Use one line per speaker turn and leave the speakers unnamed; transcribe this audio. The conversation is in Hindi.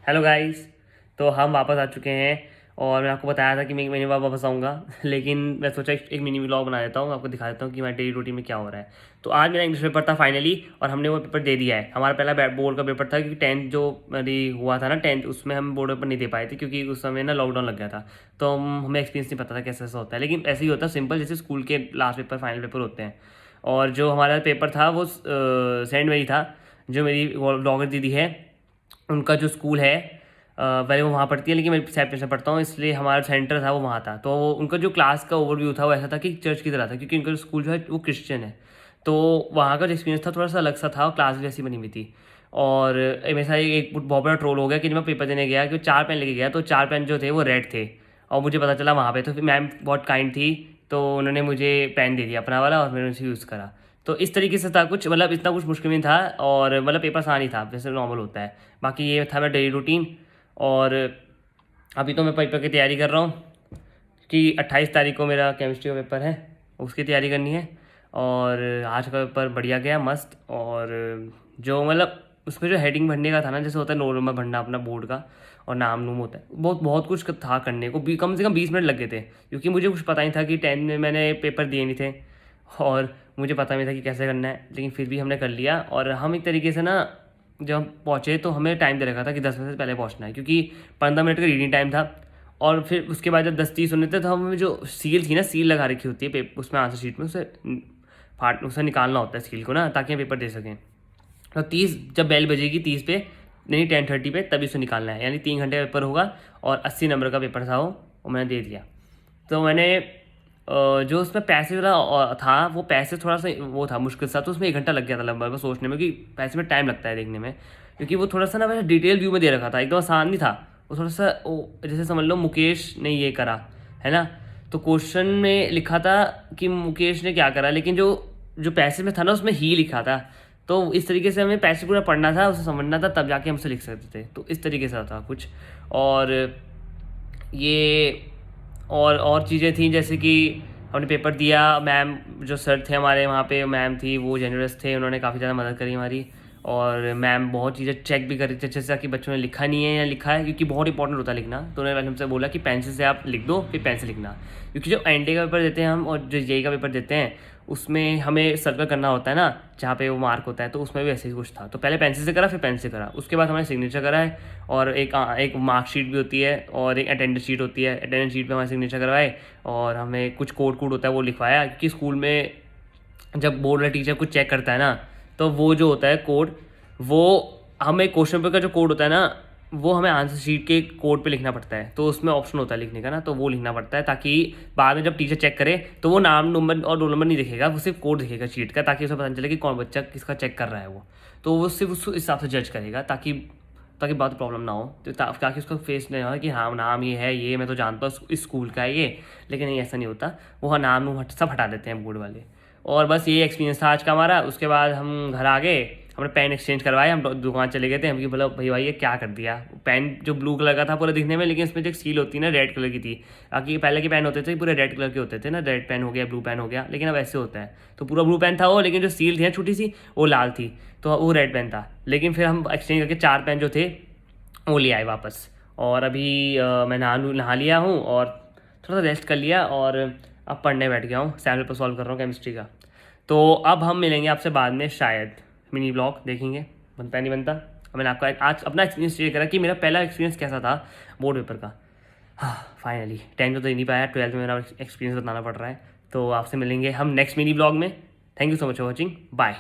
Hello guys. तो हम वापस आ चुके हैं और मैं आपको बताया था कि मैं एक महीने बाद वापस आऊँगा। लेकिन मैं सोचा एक मिनी व्लॉग बना देता हूँ, आपको दिखा देता हूँ कि हमारे डेली रूटीन में क्या हो रहा है। तो आज मेरा इंग्लिश पेपर था फाइनली, और हमने वो पेपर दे दिया है। हमारा पहला बोर्ड का पेपर था, क्योंकि टेंथ जो मेरी हुआ था ना, टेंथ, उसमें हम बोर्ड पेपर नहीं दे पाए थे क्योंकि उस समय ना लॉकडाउन लग गया था। तो हमें एक्सपीरियंस नहीं पता था कैसे ऐसा होता है, लेकिन ऐसे ही होता है सिंपल, जैसे स्कूल के लास्ट पेपर फाइनल पेपर होते हैं। और जो हमारा पेपर था वो सेंट मेरी था। जो मेरी ब्लॉगर दीदी है, उनका जो स्कूल है, पहले वो वहाँ पढ़ती है, लेकिन मैं सैपटन से पढ़ता हूँ, इसलिए हमारा सेंटर था वो वहाँ था। तो वो उनका जो क्लास का ओवरव्यू था वो ऐसा था कि चर्च की तरह था, क्योंकि उनका स्कूल जो है वो क्रिश्चियन है। तो वहाँ का जो एक्सपीरियंस था थोड़ा सा अलग सा था, और क्लास भी ऐसी बनी हुई थी। और मेरे साथ एक बहुत बड़ा ट्रोल हो गया कि जब मैं पेपर देने गया, कि 4 पेन लेके गया, तो 4 पेन जो थे वो रेड थे। और मुझे पता चला वहाँ पे, तो फिर मैम बहुत काइंड थी, तो उन्होंने मुझे पेन दे दिया अपना वाला, और मैंने उसे यूज़ करा। तो इस तरीके से था कुछ, मतलब इतना कुछ मुश्किल नहीं था, और मतलब पेपर आसान ही था, जैसे नॉर्मल होता है। बाकी ये था मेरा डेली रूटीन। और अभी तो मैं पेपर की तैयारी कर रहा हूँ कि 28 तारीख को मेरा केमिस्ट्री का पेपर है, उसकी तैयारी करनी है। और आज का पेपर बढ़िया गया, मस्त। और जो मतलब उसमें जो हेडिंग भरने का था ना, जैसे होता है रोल नंबर भरना अपना बोर्ड का, और नाम नूम होता है, बहुत बहुत कुछ था करने को भी। कम से कम 20 मिनट लग गए थे, क्योंकि मुझे कुछ पता नहीं था कि 10 में मैंने पेपर दिए नहीं थे, और मुझे पता नहीं था कि कैसे करना है। लेकिन फिर भी हमने कर लिया। और हम एक तरीके से ना, जब हम पहुँचे तो हमें टाइम दे रखा था कि 10 बजे से पहले पहुँचना है, क्योंकि 15 मिनट का रीडिंग टाइम था। और फिर उसके बाद जब 10:30 होने थे, तो हमें जो सील थी ना, सील लगा रखी होती है उसमें आंसर शीट में, उसे निकालना होता है सील को ना, ताकि हम पेपर दे सकें। तो 30 जब बेल बजेगी 30 पे, नहीं 10:30 पे, तभी उसे निकालना है। यानी 3 घंटे का पेपर होगा, और 80 नंबर का पेपर था वो मैंने दे दिया। तो मैंने जो उसमें पैसे वाला था, वो पैसे थोड़ा सा वो था मुश्किल सा, तो उसमें 1 घंटा लग गया था लगभग सोचने में, कि पैसे में टाइम लगता है देखने में, क्योंकि वो थोड़ा सा ना वैसे डिटेल व्यू में दे रखा था, एकदम आसान नहीं था। वो थोड़ा सा जैसे समझ लो मुकेश ने ये करा है ना, तो क्वेश्चन में लिखा था कि मुकेश ने क्या करा, लेकिन जो जो पैसे में था ना उसमें ही लिखा था। तो इस तरीके से हमें पैसे पूरा पढ़ना था, उसे समझना था, तब जाके हम उसे लिख सकते थे। तो इस तरीके से था कुछ। और ये और चीज़ें थी, जैसे कि हमने पेपर दिया, मैम जो सर थे हमारे वहाँ पे, मैम थी वो जेनरस थे, उन्होंने काफ़ी ज़्यादा मदद करी हमारी। और मैम बहुत चीज़ें चेक भी कर रही थी अच्छे से कि बच्चों ने लिखा नहीं है या लिखा है, क्योंकि बहुत इंपॉर्टेंट होता है लिखना। तो उन्होंने पहले हमसे बोला कि पेंसिल से आप लिख दो, फिर पेन से लिखना, क्योंकि जो एनडीए का पेपर देते हैं हम, और जो जेई का पेपर देते हैं, उसमें हमें सर्कल करना होता है ना जहाँ पे वो मार्क होता है। तो उसमें भी ऐसे ही कुछ था, तो पहले पेंसिल से करा, फिर पेन से करा, उसके बाद हमारे सिग्नेचर करा है। और एक मार्कशीट भी होती है, और एक अटेंडेंस शीट होती है, अटेंडेंस शीट पे हमारे सिग्नेचर करवाए। और हमें कुछ कोड होता है वो लिखवाया, क्योंकि स्कूल में जब बोर्ड वाला टीचर कुछ चेक करता है ना, तो वो जो होता है कोड, वो हमें क्वेश्चन पेपर का जो कोड होता है ना, वो हमें आंसर शीट के कोड पे लिखना पड़ता है। तो उसमें ऑप्शन होता है लिखने का ना, तो वो लिखना पड़ता है, ताकि बाद में जब टीचर चेक करे तो वो नाम नंबर और रोल नंबर नहीं दिखेगा, वो सिर्फ कोड दिखेगा शीट का, ताकि उसे पता चले कि कौन बच्चा किसका चेक कर रहा है। तो वो सिर्फ उस हिसाब से जज करेगा, ताकि ताकि बाद में प्रॉब्लम ना हो, तो ताकि उसको फेस नहीं हो कि हाँ नाम ये है, ये मैं तो जानता हूँ इस स्कूल का है ये। लेकिन नहीं, ऐसा नहीं होता। वो हाँ नाम नूम सब हटा देते हैं बोर्ड वाले। और बस ये एक्सपीरियंस था आज का हमारा। उसके बाद हम घर आ गए, हमने पेन एक्सचेंज करवाए, हम दुकान चले गए थे। हम कि बोला भाई ये क्या कर दिया, पेन जो ब्लू कलर का था पूरा दिखने में, लेकिन इसमें जो सील होती है ना रेड कलर की थी। बाकी पहले के पेन होते थे पूरे रेड कलर के होते थे ना, रेड पेन हो गया, ब्लू पेन हो गया, लेकिन अब ऐसे होता है। तो पूरा ब्लू पेन था वो, लेकिन जो सील थी ना छोटी सी, वो लाल थी, तो वो रेड पेन था। लेकिन फिर हम एक्सचेंज करके 4 पेन जो थे वो ले आए वापस। और अभी मैं नहा लिया हूँ, और थोड़ा सा रेस्ट कर लिया, और अब पढ़ने बैठ गया हूँ, सैम्पल पर सॉल्व कर रहा हूँ केमिस्ट्री का। तो अब हम मिलेंगे आपसे बाद में, शायद मिनी ब्लॉग देखेंगे, बनता नहीं बनता। मैंने आपका आज अपना एक्सपीरियंस शेयर करा कि मेरा पहला एक्सपीरियंस कैसा था बोर्ड पेपर का। हाँ फाइनली 10th तो दे नहीं पाया, 12th में मेरा एक्सपीरियंस बताना पड़ रहा है। तो आपसे मिलेंगे हम नेक्स्ट मिनी ब्लॉग में। Thank you so much for watching, bye.